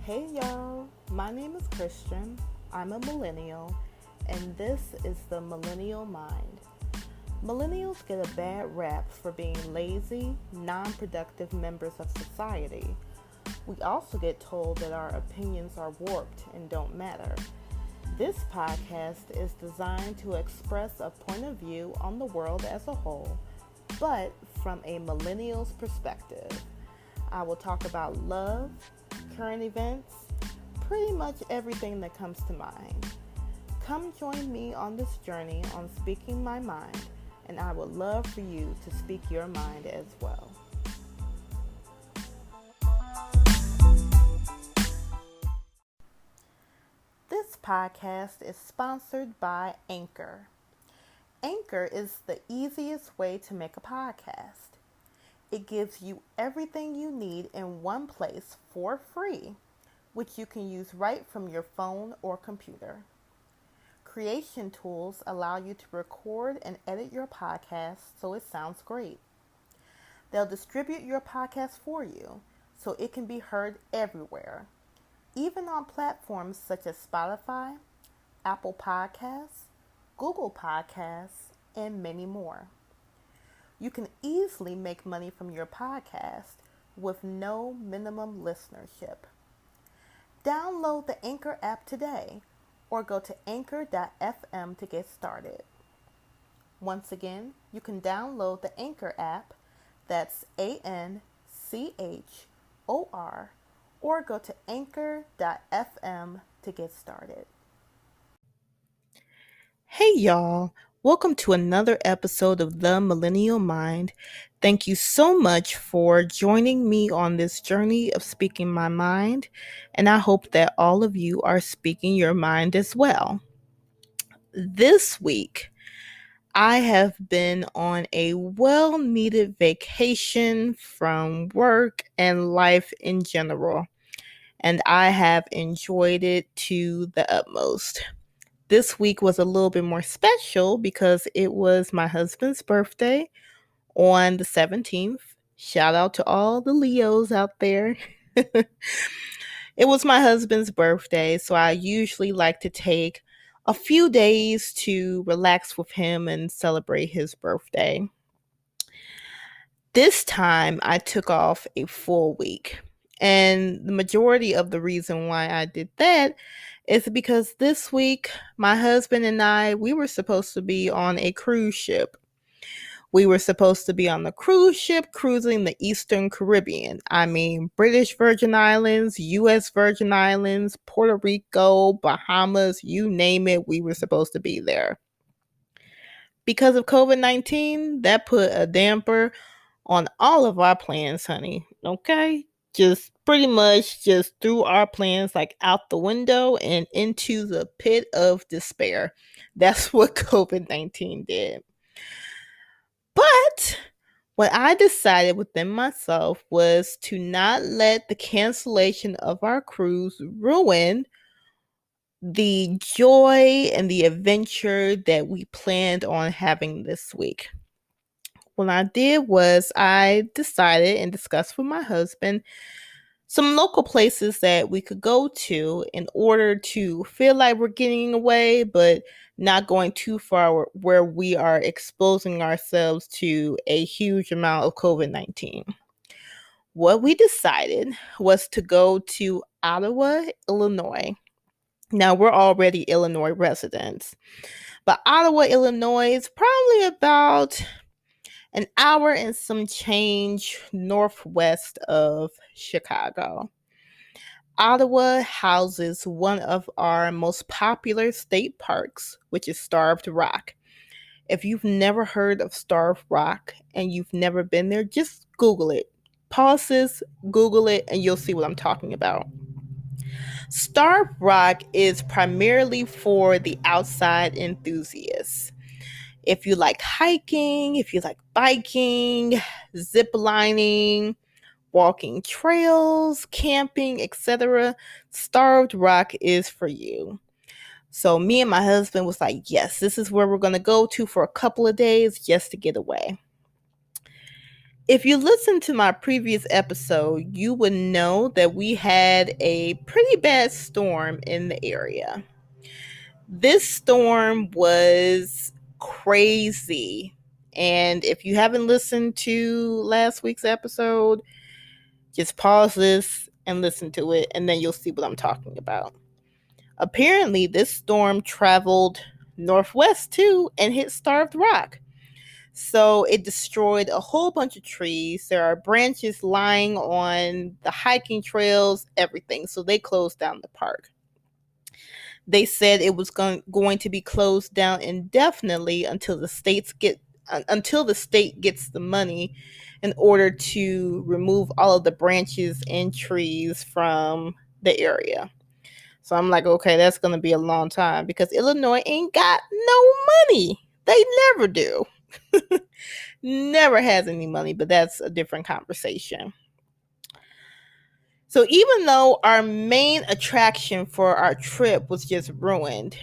Hey y'all, my name is Christian. I'm a millennial, and this is the Millennial Mind. Millennials get a bad rap for being lazy, non productive members of society. We also get told that our opinions are warped and don't matter. This podcast is designed to express a point of view on the world as a whole, but from a millennial's perspective. I will talk about love, current events, pretty much everything that comes to mind. Come join me on this journey on speaking my mind, and I would love for you to speak your mind as well. This podcast is sponsored by Anchor. Anchor is the easiest way to make a podcast. It gives you everything you need in one place for free, which you can use right from your phone or computer. Creation tools allow you to record and edit your podcast so it sounds great. They'll distribute your podcast for you so it can be heard everywhere, even on platforms such as Spotify, Apple Podcasts, Google Podcasts, and many more. You can easily make money from your podcast with no minimum listenership. Download the Anchor app today or go to anchor.fm to get started. Once again, you can download the Anchor app, that's ANCHOR, or go to anchor.fm to get started. Hey y'all, welcome to another episode of The Millennial Mind. Thank you so much for joining me on this journey of speaking my mind, and I hope that all of you are speaking your mind as well. This week, I have been on a well-needed vacation from work and life in general, and I have enjoyed it to the utmost. This week was a little bit more special because it was my husband's birthday on the 17th. Shout out to all the Leos out there. It was my husband's birthday, so I usually like to take a few days to relax with him and celebrate his birthday. This time I took off a full week. And the majority of the reason why I did that is because this week my husband and we were supposed to be on a cruise ship. We were supposed to be on the cruise ship cruising the Eastern Caribbean. I mean, British Virgin Islands, U.S. Virgin Islands, Puerto Rico, Bahamas, you name it, we were supposed to be there. Because of COVID-19, that put a damper on all of our plans, honey. Okay? Just pretty much just threw our plans like out the window and into the pit of despair. That's what COVID-19 did. But what I decided within myself was to not let the cancellation of our cruise ruin the joy and the adventure that we planned on having this week. What I did was I decided and discussed with my husband some local places that we could go to in order to feel like we're getting away, but not going too far where we are exposing ourselves to a huge amount of COVID-19. What we decided was to go to Ottawa, Illinois. Now, we're already Illinois residents, but Ottawa, Illinois is probably about an hour and some change northwest of Chicago. Ottawa houses one of our most popular state parks, which is Starved Rock. If you've never heard of Starved Rock and you've never been there, just Google it. Pause this, Google it, and you'll see what I'm talking about. Starved Rock is primarily for the outside enthusiasts. If you like hiking, if you like biking, zip lining, walking trails, camping, etc., Starved Rock is for you. So me and my husband was like, yes, this is where we're going to go to for a couple of days just to get away. If you listen to my previous episode, you would know that we had a pretty bad storm in the area. This storm was crazy. And if you haven't listened to last week's episode, just pause this and listen to it, and then you'll see what I'm talking about. Apparently, this storm traveled northwest too and hit Starved Rock. So it destroyed a whole bunch of trees. There are branches lying on the hiking trails, everything. So they closed down the park. They said it was going to be closed down indefinitely until the state gets the money in order to remove all of the branches and trees from the area. So I'm like, okay, that's going to be a long time because Illinois ain't got no money. They never do. Never has any money, but that's a different conversation. So even though our main attraction for our trip was just ruined,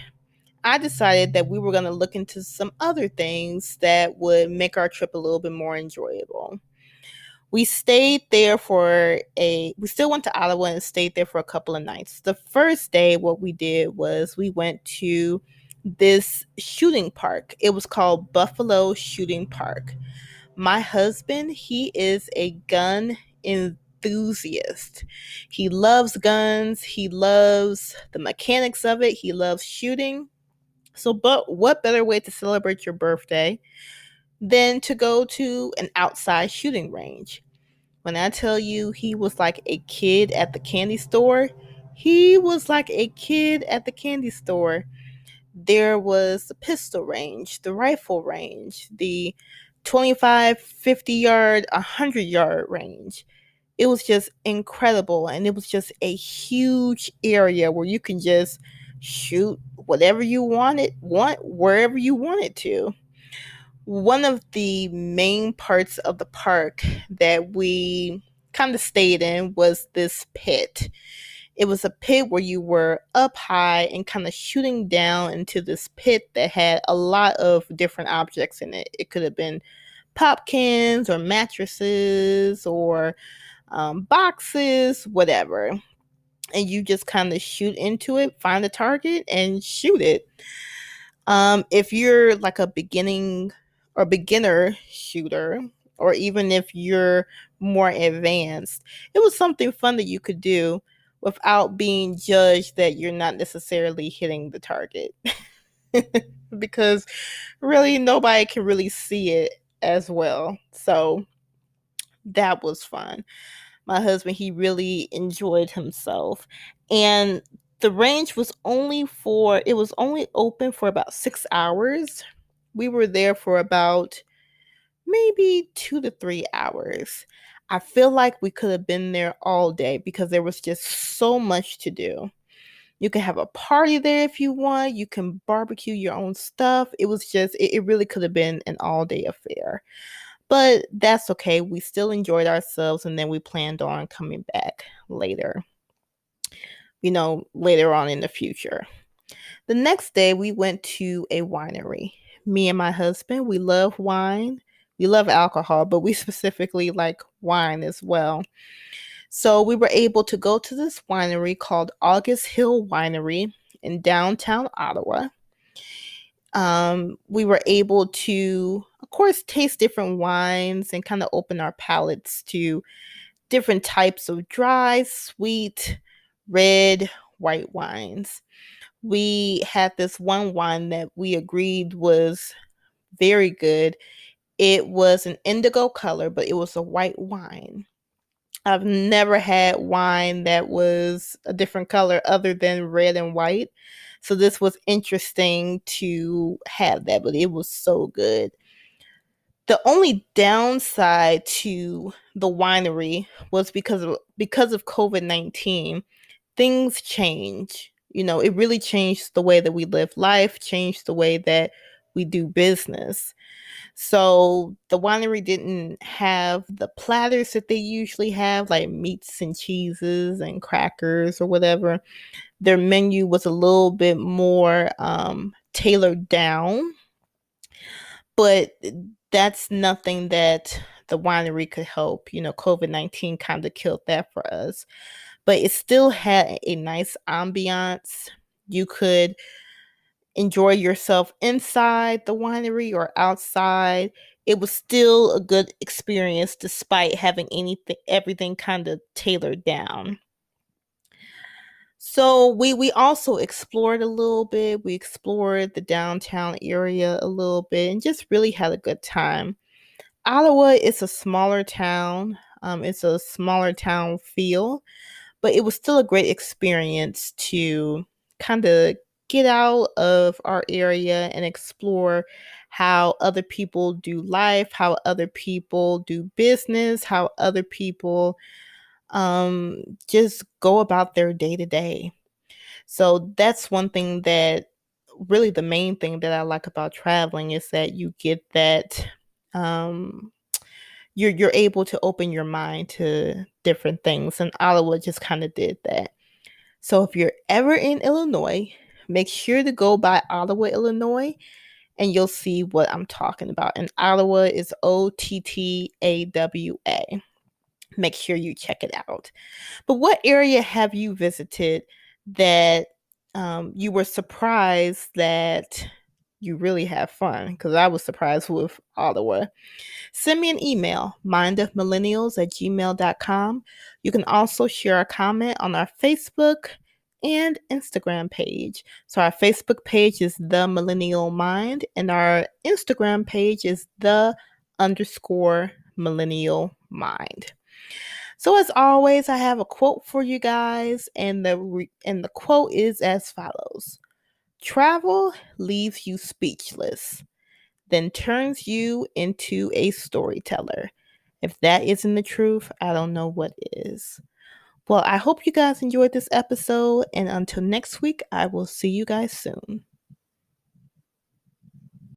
I decided that we were going to look into some other things that would make our trip a little bit more enjoyable. We still went to Ottawa and stayed there for a couple of nights. The first day, what we did was we went to this shooting park. It was called Buffalo Shooting Park. My husband, he is a gun enthusiast. He loves guns. He loves the mechanics of it. He loves shooting. So, but what better way to celebrate your birthday than to go to an outside shooting range? When I tell you he was like a kid at the candy store, he was like a kid at the candy store. There was the pistol range, the rifle range, the 25, 50 yard, 100-yard range. It was just incredible. And it was just a huge area where you can just shoot whatever you want wherever you wanted to. One of the main parts of the park that we kind of stayed in was this pit. It was a pit where you were up high and kind of shooting down into this pit that had a lot of different objects in it. It could have been pop cans or mattresses or boxes, whatever. And you just kind of shoot into it, find the target, and shoot it. If you're like a beginner shooter, or even if you're more advanced, it was something fun that you could do without being judged that you're not necessarily hitting the target. Because really nobody can really see it as well. So that was fun. My husband, he really enjoyed himself. And the range was only open for about 6 hours. We were there for about maybe 2 to 3 hours. I feel like we could have been there all day because there was just so much to do. You can have a party there if you want. You can barbecue your own stuff. It really could have been an all day affair. But that's okay. We still enjoyed ourselves, and then we planned on coming back later, later on in the future. The next day, we went to a winery. Me and my husband, we love wine. We love alcohol, but we specifically like wine as well. So we were able to go to this winery called August Hill Winery in downtown Ottawa. We were able to, of course, taste different wines and kind of open our palates to different types of dry, sweet, red, white wines. We had this one wine that we agreed was very good. It was an indigo color, but it was a white wine. I've never had wine that was a different color other than red and white. So this was interesting to have that, but it was so good. The only downside to the winery was because of COVID-19, things change. It really changed the way that we live life, changed the way that we do business. So the winery didn't have the platters that they usually have, like meats and cheeses and crackers or whatever. Their menu was a little bit more tailored down, but that's nothing that the winery could help. COVID-19 kind of killed that for us, but it still had a nice ambiance. You could enjoy yourself inside the winery or outside. It was still a good experience despite having everything kind of tailored down. So we also explored a little bit. We explored the downtown area a little bit and just really had a good time. Ottawa is a smaller town. It's a smaller town feel, but it was still a great experience to kind of get out of our area and explore how other people do life, how other people do business, how other people just go about their day to day. So that's one thing that really the main thing that I like about traveling is that you get that um you're able to open your mind to different things, and Ottawa just kind of did that. So if you're ever in Illinois, make sure to go by Ottawa, Illinois, and you'll see what I'm talking about. And Ottawa is Ottawa. Make sure you check it out. But what area have you visited that you were surprised that you really have fun? Because I was surprised with Ottawa. Send me an email, mindofmillennials@gmail.com. You can also share a comment on our Facebook and Instagram page. So our Facebook page is The Millennial Mind, and our Instagram page is the_Millennial Mind. So as always, I have a quote for you guys, and the quote is as follows: Travel leaves you speechless, then turns you into a storyteller. If that isn't the truth, I don't know what is. Well, I hope you guys enjoyed this episode, and until next week, I will see you guys soon.